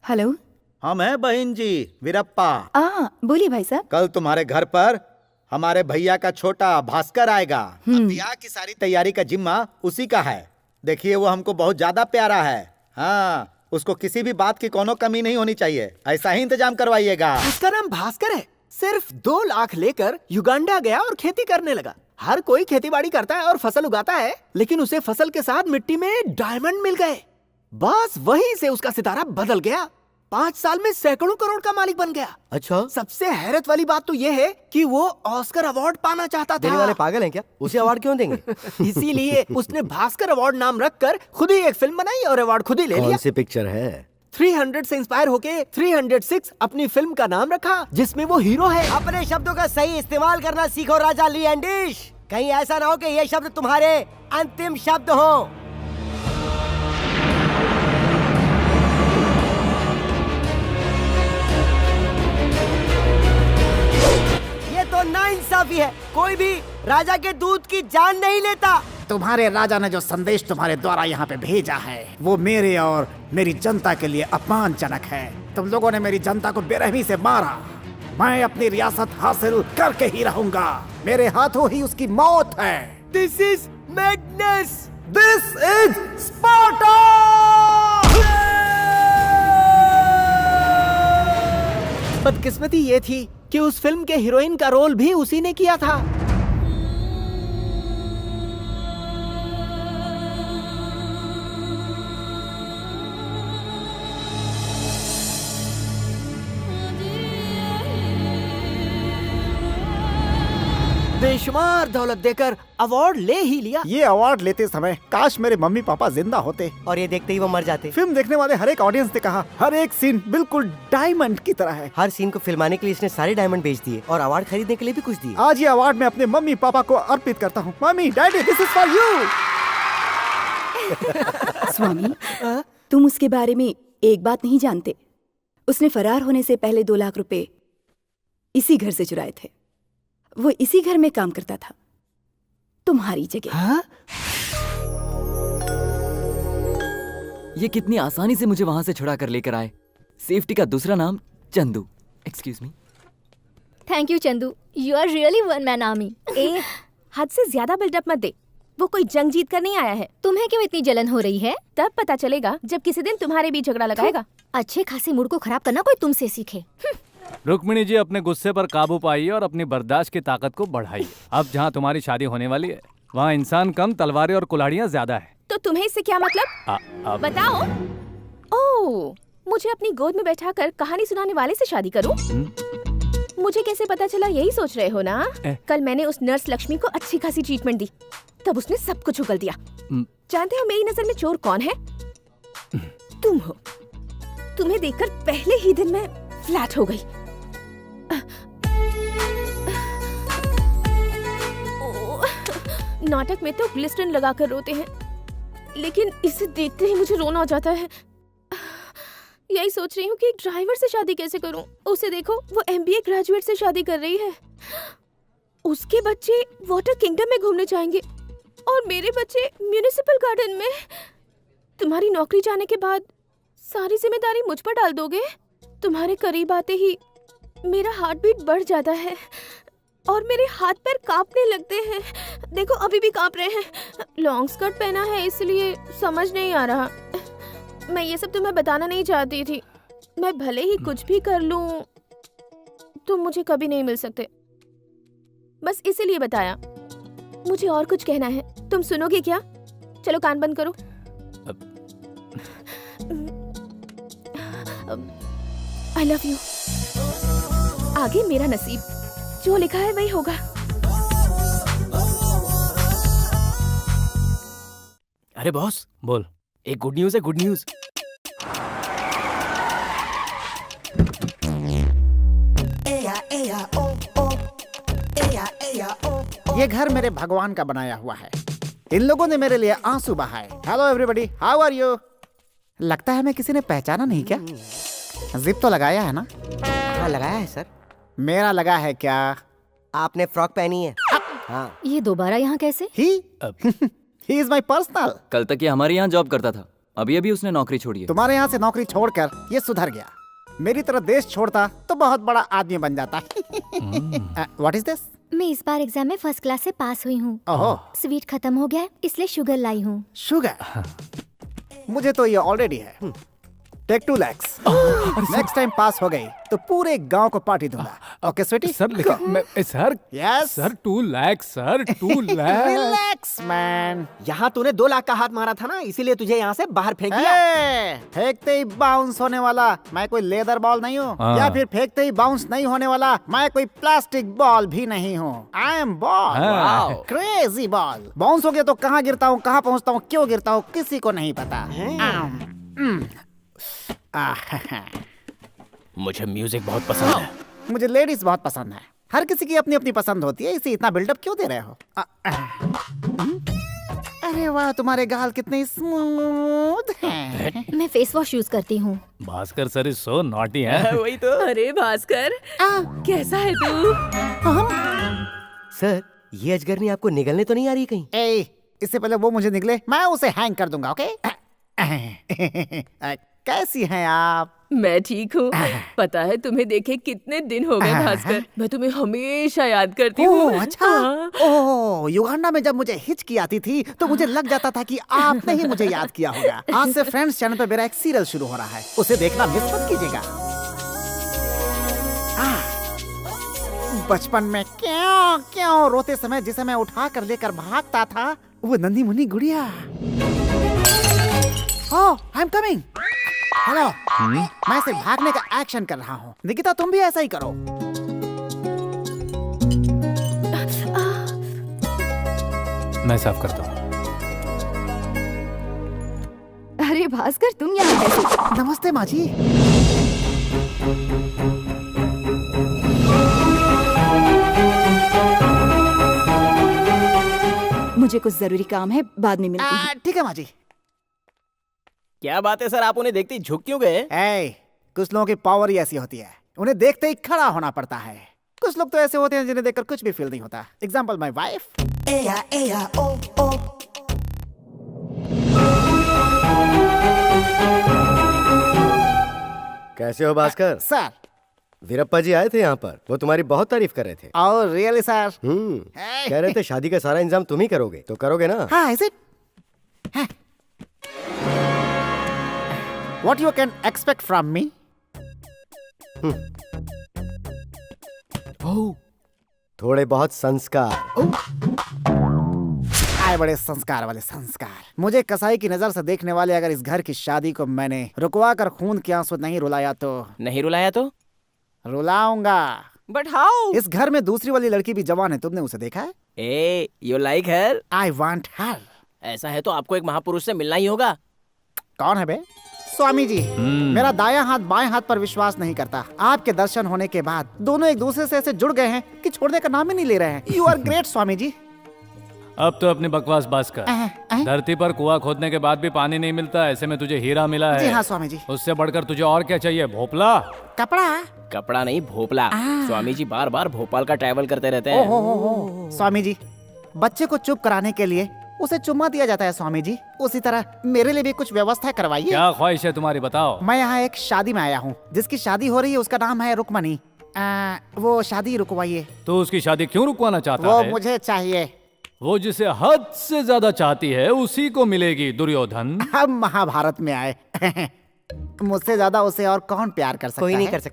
Hello. हम हैं बहन जी, वीरप्पा। बोलिए भाई साहब। कल तुम्हारे घर पर हमारे भैया का छोटा भास्कर आएगा। अब ब्याह की सारी तैयारी का जिम्मा उसी का है। देखिए वो हमको बहुत ज्यादा प्यारा है। हाँ, उसको किसी भी बात की कोनो कमी नहीं होनी चाहिए, ऐसा ही इंतजाम करवाइएगा। उसका नाम भास्कर है। सिर्फ 2 लाख लेकर युगांडा गया और खेती करने लगा। हर कोई खेती बाड़ी करता है और फसल उगाता है, लेकिन उसे फसल के साथ मिट्टी में डायमंड मिल गए। बस वहीं से उसका सितारा बदल गया। 5 साल में सैकड़ों करोड़ का मालिक बन गया। अच्छा, सबसे हैरत वाली बात तो ये है कि वो ऑस्कर अवार्ड पाना चाहता था। देने वाले पागल हैं क्या? उसे अवार्ड क्यों देंगे? इसीलिए उसने भास्कर अवार्ड नाम रखकर खुद ही एक फिल्म बनाई और अवार्ड खुद ही ले लिया। कौन सी पिक्चर है? 300 से इंस्पायर होके 306 अपनी फिल्म का नाम रखा, जिसमें वो हीरो है। अपने शब्दों का सही इस्तेमाल करना सीखो राजा ली एंडिश। कहीं ऐसा ना हो कि ये शब्द तुम्हारे अंतिम शब्द हो। ये तो नाइंसाफी है। कोई भी राजा के दूध की जान नहीं लेता। तुम्हारे राजा ने जो संदेश तुम्हारे द्वारा यहाँ पे भेजा है वो मेरे और मेरी जनता के लिए अपमानजनक है। तुम लोगों ने मेरी जनता को बेरहमी से मारा। मैं अपनी रियासत हासिल करके ही रहूंगा। मेरे हाथों ही उसकी मौत है। This is madness. This is Sparta. बदकिस्मती ये थी कि उस फिल्म के हीरोइन का रोल भी उसी ने किया था। बेशुमार दौलत देकर अवार्ड ले ही लिया। ये अवार्ड लेते समय काश मेरे मम्मी पापा जिंदा होते। और ये देखते ही वो मर जाते। फिल्म देखने वाले हर एक ऑडियंस ने कहा हर एक सीन बिल्कुल डायमंड की तरह है। हर सीन को फिल्माने के लिए इसने सारे डायमंड बेच दिए और अवार्ड खरीदने के लिए भी कुछ दिए। आज ये अवार्ड मैं अपने मम्मी पापा को अर्पित करता हूँ। Mummy, daddy, this is for you. Swami, तुम उसके बारे में एक बात नहीं जानते। उसने फरार होने से पहले 2 लाख रुपए इसी घर से चुराए थे। वो इसी घर में काम करता था, तुम्हारी जगह। हाँ? ये कितनी आसानी से मुझे वहां से छुड़ा कर लेकर आए। सेफ्टी का दूसरा नाम Chandu. Excuse me. Thank you Chandu, you are really one man army. ए, हद से ज्यादा बिल्डअप मत दे। वो कोई जंग जीत कर नहीं आया है। तुम्हें क्यों इतनी जलन हो रही है? तब पता चलेगा जब किसी दिन तुम्हारे बीच झगड़ा लगाएगा। अच्छे खासे मूड को खराब करना कोई तुमसे सीखे। रुक्मिणी जी, अपने गुस्से पर काबू पाइए और अपनी बर्दाश्त की ताकत को बढ़ाइए। अब जहाँ तुम्हारी शादी होने वाली है वहाँ इंसान कम, तलवारें और कुल्हाड़ियाँ ज्यादा है। तो तुम्हें इससे क्या मतलब? बताओ। ओह, मुझे अपनी गोद में बैठाकर कहानी सुनाने वाले से शादी करूं? मुझे कैसे पता चला? यही सोच रहे हो ना? कल मैंने उस नर्स लक्ष्मी को अच्छी खासी ट्रीटमेंट दी, तब उसने सब कुछ उगल दिया। जानते हो मेरी नजर में चोर कौन है? तुम हो। तुम्हें देखकर पहले ही दिन में फ्लैट हो गई। नाटक में तो ग्लिस्टरिन लगाकर रोते हैं, लेकिन इसे देखते ही मुझे रोना आ जाता है। यही सोच रही हूँ कि ड्राइवर से शादी कैसे करूँ। उसे देखो, वो MBA ग्रेजुएट से शादी कर रही है। उसके बच्चे वाटर किंगडम में घूमने जाएंगे और मेरे बच्चे म्युनिसिपल गार्डन में। तुम्हारी नौकरी जाने के बाद सारी जिम्मेदारी मुझ पर डाल दोगे? तुम्हारे करीब आते ही मेरा हार्ट बीट बढ़ जाता है और मेरे हाथ पैर कांपने लगते हैं। देखो, अभी भी कांप रहे हैं। लॉन्ग स्कर्ट पहना है इसलिए समझ नहीं आ रहा। मैं ये सब तुम्हें बताना नहीं चाहती थी। मैं भले ही कुछ भी कर लूं, तुम मुझे कभी नहीं मिल सकते। बस इसीलिए बताया। मुझे और कुछ कहना है, तुम सुनोगे क्या? चलो कान बंद करो। I love you. आगे मेरा नसीब, जो लिखा है वही होगा। अरे बॉस, बोल। एक गुड न्यूज है। Good news. ये घर मेरे भगवान का बनाया हुआ है। इन लोगों ने मेरे लिए आंसू बहाए। Hello everybody, how are you? लगता है मैं किसी ने पहचाना नहीं क्या? जिप तो लगाया है ना? हाँ, लगाया है सर। मेरा लगा है क्या? आपने फ्रॉक पहनी है। हाँ। ये दोबारा यहाँ कैसे? He is my personal. कल तक ये हमारे यहाँ जॉब करता था, अभी अभी उसने नौकरी छोड़ी है। तुम्हारे यहाँ से नौकरी छोड़कर ये सुधर गया। मेरी तरह देश छोड़ता तो बहुत बड़ा आदमी बन जाता। What is this? मैं इस बार एग्जाम में फर्स्ट क्लास से पास हुई हूँ। ओहो, स्वीट खत्म हो गया है, इसलिए शुगर लाई हूँ। शुगर? मुझे तो ये ऑलरेडी है। Take 2 lakhs। Next time pass हो गई तो पूरे गांव को पार्टी दूंगा। Okay sweetie? सर लेकिन sir yes sir 2 lakh sir 2 lakh. Relax man. यहाँ तूने 2 लाख का हाथ मारा था ना, इसीलिए तुझे यहाँ से बाहर फेंक दिया। फेंकते ही बाउंस होने वाला मैं कोई लेदर बॉल नहीं हूँ, हाँ। या फिर फेंकते ही बाउंस नहीं होने वाला मैं कोई प्लास्टिक बॉल भी नहीं हूँ। आई एम बॉल, हाँ। Crazy ball. बाउंस हो गया तो कहाँ गिरता हूँ, कहाँ पहुँचता हूँ, क्यों गिरता हूँ, किसी को नहीं पता। मुझे म्यूजिक बहुत पसंद है। मुझे लेडीज बहुत पसंद है। हर किसी की अपनी अपनी पसंद होती है, इसे इतना बिल्डअप क्यों दे रहे हो? अरे वाह, तुम्हारे गाल कितने स्मूथ हैं। मैं फेस वॉश यूज करती हूँ। Bhaskar sir is so naughty है। वही तो। अरे भास्कर, कैसा है तू? सर, ये अजगरनी आपको निगलने तो नहीं आ रही कहीं? ए, इससे पहले वो मुझे निकले मैं उसे हैंग कर दूंगा। ओके? कैसी हैं आप? मैं ठीक हूँ। पता है तुम्हें देखे कितने दिन हो गए भास्कर। मैं तुम्हें हमेशा याद करती हूँ। ओह अच्छा। ओह, युगांडा में जब मुझे हिचकी आती थी तो मुझे लग जाता था कि आपने ही मुझे याद किया होगा। आज से फ्रेंड्स चैनल पे मेरा एक सीरियल शुरू हो रहा है, उसे देखना मिस मत कीजिएगा। बचपन में क्यों क्यों रोते समय जिसे मैं उठा कर लेकर भागता था, वो नन्ही मुन्नी गुड़िया। ओह, आई एम कमिंग। हेलो। मैं सिर्फ भागने का एक्शन कर रहा हूँ। निकिता, तुम भी ऐसा ही करो। मैं साफ करता हूँ। अरे भास्कर, तुम यहाँ कैसे? नमस्ते माँ जी। मुझे कुछ जरूरी काम है, बाद में मिलती हूँ। ठीक है माँ जी। क्या बात है सर, आप उन्हें देखते ही झुक क्यों गए? कुछ लोगों की पावर ही ऐसी होती है, उन्हें देखते ही खड़ा होना पड़ता है। कुछ लोग तो ऐसे होते हैं जिन्हें देखकर कुछ भी फील नहीं होता। Example my wife. कैसे हो भास्कर? सर। वीरप्पा जी आए थे यहाँ पर, वो तुम्हारी बहुत तारीफ कर रहे थे। और रियली सर? कह रहे थे शादी का सारा इंतजाम तुम ही करोगे, तो करोगे ना? हाँ, is it? What you can expect from me? थोड़े बहुत संस्कार। आए बड़े संस्कार वाले संस्कार। मुझे कसाई की नजर से देखने वाले अगर इस घर की शादी को मैंने रुकवा कर खून के आंसू नहीं रुलाया तो रुलाऊंगा। But how? इस घर में दूसरी वाली लड़की भी जवान है, तुमने उसे देखा है? Eh, you like her? I want her. ऐसा है तो आपको एक महापुरुष से मिलना ही होगा। कौन है बे? स्वामी जी। मेरा दायां हाथ बाएं हाथ पर विश्वास नहीं करता। आपके दर्शन होने के बाद दोनों एक दूसरे से ऐसे जुड़ गए हैं कि छोड़ने का नाम ही नहीं ले रहे हैं। You are great Swami ji. अब तो अपनी बकवास बस कर। धरती पर कुआं खोदने के बाद भी पानी नहीं मिलता, ऐसे में तुझे हीरा मिला है। जी हाँ स्वामी जी। उससे बढ़कर तुझे और क्या चाहिए? भोपला? कपड़ा नहीं, भोपला। स्वामी जी बार बार भोपाल का ट्रैवल करते रहते हैं। ओहो, स्वामी जी, बच्चे को चुप कराने के लिए उसे चुम्मा दिया जाता है स्वामी जी, उसी तरह मेरे लिए भी कुछ व्यवस्था करवाइए। क्या ख्वाहिश है तुम्हारी, बताओ। मैं यहाँ एक शादी में आया हूँ, जिसकी शादी हो रही है, उसका नाम है रुक्मणी। वो शादी रुकवाइए। तो उसकी शादी क्यों रुकवाना चाहता वो है? मुझे चाहिए। वो जिसे हद से ज्यादा चाहती है उसी को मिलेगी, दुर्योधन। हम महाभारत में आए। मुझसे ज्यादा उसे और कौन प्यार कर सकता है? कोई नहीं कर सकता।